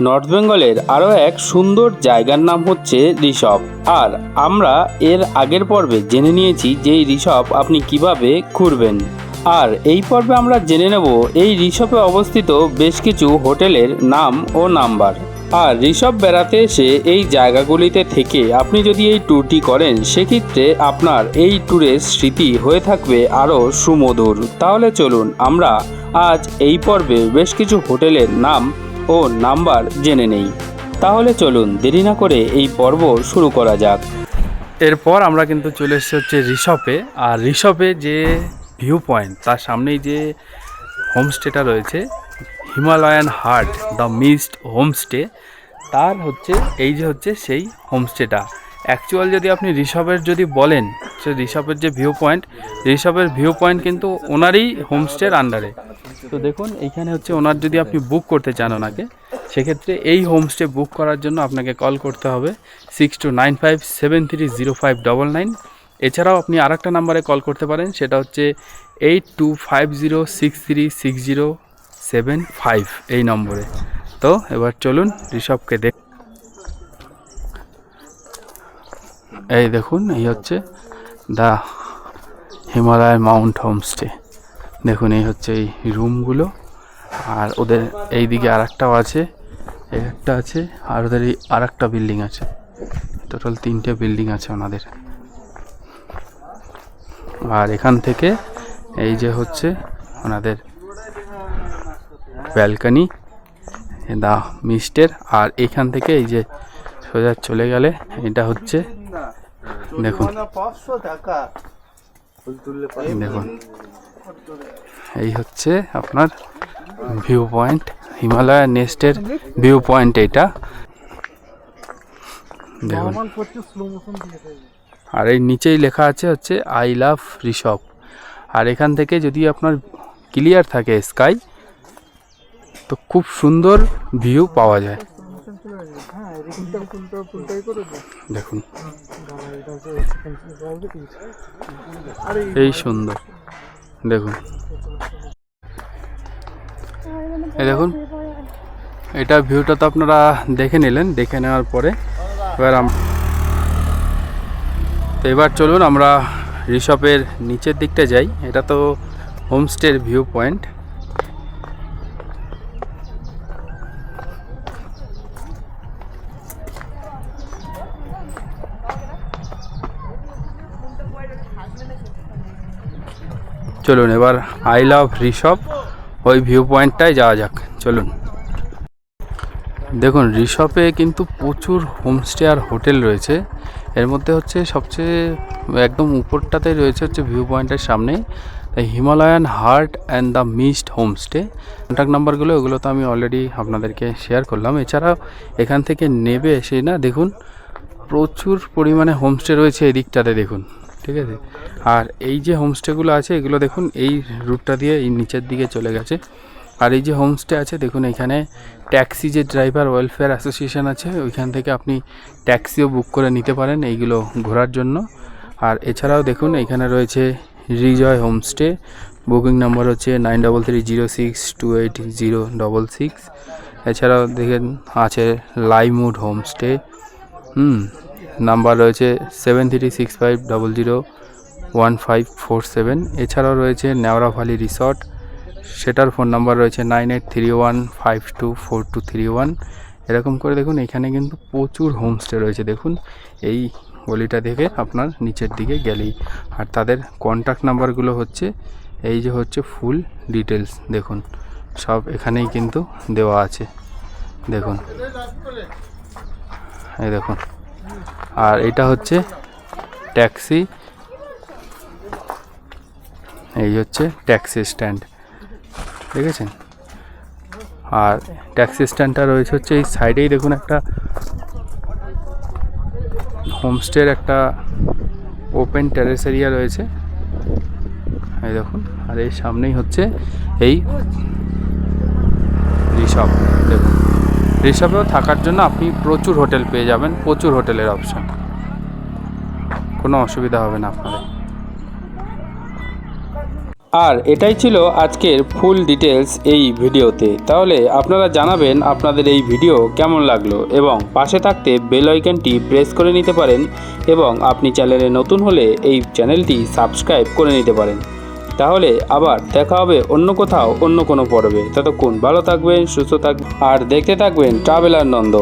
North বেঙ্গলের আরও এক সুন্দর জায়গার নাম হচ্ছে ঋষভ। আর আমরা এর আগের পর্বে জেনে নিয়েছি যে এই ঋষভ আপনি কিভাবে ঘুরবেন। আর এই পর্বে আমরা জেনে নেব এই ঋষভে অবস্থিত বেশ কিছু হোটেলের নাম ও নাম্বার। আর ঋষভ বেড়াতে এসে এই জায়গাগুলিতে থেকে আপনি যদি এই ট্যুরটি করেন সেক্ষেত্রে আপনার এই ট্যুরের স্মৃতি হয়ে থাকবে আরও সুমধুর। তাহলে চলুন আমরা আজ এই পর্বে বেশ কিছু হোটেলের নাম ও নাম্বার জেনে নেই। তাহলে চলুন দেরি না করে এই পর্ব শুরু করা যাক। এরপর আমরা কিন্তু চলে এসেছি হচ্ছে ঋষভে। আর ঋষভে যে ভিউ পয়েন্ট তার সামনেই যে হোমস্টেটা রয়েছে Himalayan heart the mist homestay, তার হচ্ছে এই যে হচ্ছে সেই হোমস্টেটা। অ্যাকচুয়াল যদি আপনি ঋষভের যদি বলেন সে ঋষভের যে ঋষভের ভিউ পয়েন্ট কিন্তু ওনারই হোমস্টের আন্ডারে। তো দেখুন এইখানে হচ্ছে ওনার যদি আপনি বুক করতে চান ওনাকে, সেক্ষেত্রে এই হোমস্টে বুক করার জন্য আপনাকে কল করতে হবে 6295730599। এছাড়াও আপনি আরেকটা নাম্বারে কল করতে পারেন, সেটা হচ্ছে 8250636075 এই নম্বরে। তো এবার চলুন ঋষভকে দেখ। এই দেখুন এই হচ্ছে দ্য হিমালয় মাউন্ট হোমস্টে। দেখুন এই হচ্ছে এই রুমগুলো। আর ওদের এই দিকে আরেকটাও আছে, এই একটা আছে, আর ওদের এই আরেকটা বিল্ডিং আছে। টোটাল 3টে বিল্ডিং আছে ওনাদের। আর এখান থেকে এই যে হচ্ছে ওনাদের ব্যালকনি দা মিস্টের। আর এখান থেকে এই যে সোজা চলে গেলে এটা হচ্ছে দেখুন দেখুন এই হচ্ছে আপনার ভিউ পয়েন্ট, হিমালয় নেস্টের ভিউ পয়েন্ট এটা দেখুন। আর এই নিচেই লেখা আছে হচ্ছে আই লাভ ঋষভ। আর এখান থেকে যদি আপনার ক্লিয়ার থাকে স্কাই তো খুব সুন্দর ভিউ পাওয়া যায়। দেখুন এই সুন্দর দেখুন, এই দেখুন এটা ভিউটা তো আপনারা দেখে নিলেন। দেখে নেওয়ার পরে এবার চলুন আমরা ঋষভের নিচের দিকটা যাই। এটা তো হোমস্টের ভিউ পয়েন্ট। চলুন এবার আই লাভ ঋষভ ওই ভিউ পয়েন্টটায় যাওয়া যাক। চলুন দেখুন ঋষভে কিন্তু প্রচুর হোমস্টে আর হোটেল রয়েছে। এর মধ্যে হচ্ছে সবচেয়ে একদম উপরটাতে রয়েছে হচ্ছে ভিউ পয়েন্টের সামনে Himalayan heart and the mist homestay. Contact নাম্বারগুলো ওগুলো তো আমি অলরেডি আপনাদেরকে শেয়ার করলাম। এছাড়াও এখান থেকে নেবে এসে না দেখুন প্রচুর পরিমাণে হোমস্টে রয়েছে এই দিকটাতে দেখুন, ঠিক আছে। আর এই যে হোমস্টেগুলো আছে এগুলো দেখুন এই রুটটা দিয়ে এই নিচের দিকে চলে গেছে। আর এই যে হোমস্টে আছে দেখুন এখানে ট্যাক্সি যে ড্রাইভার ওয়েলফেয়ার অ্যাসোসিয়েশন আছে ওইখান থেকে আপনি ট্যাক্সিও বুক করে নিতে পারেন এইগুলো ঘোরার জন্য। আর এছাড়াও দেখুন এখানে রয়েছে রিজয় হোমস্টে, বুকিং নাম্বার হচ্ছে 9330628066। এছাড়াও দেখেন আছে লাইমউড হোমস্টে, নাম্বার রয়েছে 7365001547। এছাড়াও রয়েছে নেওড়া ভ্যালি রিসর্ট, সেটার ফোন নাম্বার রয়েছে 9831524231। এরকম করে দেখুন এখানে কিন্তু প্রচুর হোমস্টে রয়েছে। দেখুন এই গলিটা থেকে আপনার নিচের দিকে গেলেই। আর তাদের কন্ট্যাক্ট নাম্বারগুলো হচ্ছে এই যে হচ্ছে ফুল ডিটেলস দেখুন সব এখানেই কিন্তু দেওয়া আছে দেখুন, এই দেখুন। আর এটা হচ্ছে ট্যাক্সি, এই হচ্ছে ট্যাক্সি স্ট্যান্ড, ঠিক আছে। আর ট্যাক্সি স্ট্যান্ডটা রয়েছে হচ্ছে এই সাইডেই দেখুন একটা হোমস্টের একটা ওপেন টেরেস এরিয়া রয়েছে এই দেখুন। আর এই সামনেই হচ্ছে এই ঋষভ। দেখুন ঋষভেও থাকার জন্য আপনি প্রচুর হোটেল পেয়ে যাবেন, প্রচুর হোটেলের অপশান, কোনো অসুবিধা হবে না আপনাদের। আর এটাই ছিল আজকের ফুল ডিটেলস এই ভিডিওতে। তাহলে আপনারা জানাবেন আপনাদের এই ভিডিও কেমন লাগলো এবং পাশে থাকতে বেল আইকনটি প্রেস করে নিতে পারেন এবং আপনি চ্যানেলে নতুন হলে এই চ্যানেলটি সাবস্ক্রাইব করে নিতে পারেন। তাহলে আবার দেখা হবে অন্য কোথাও অন্য কোনো পর্বে। ততক্ষণ ভালো থাকবেন, সুস্থ থাকবেন আর দেখতে থাকবেন ট্রাভেলার নন্দ।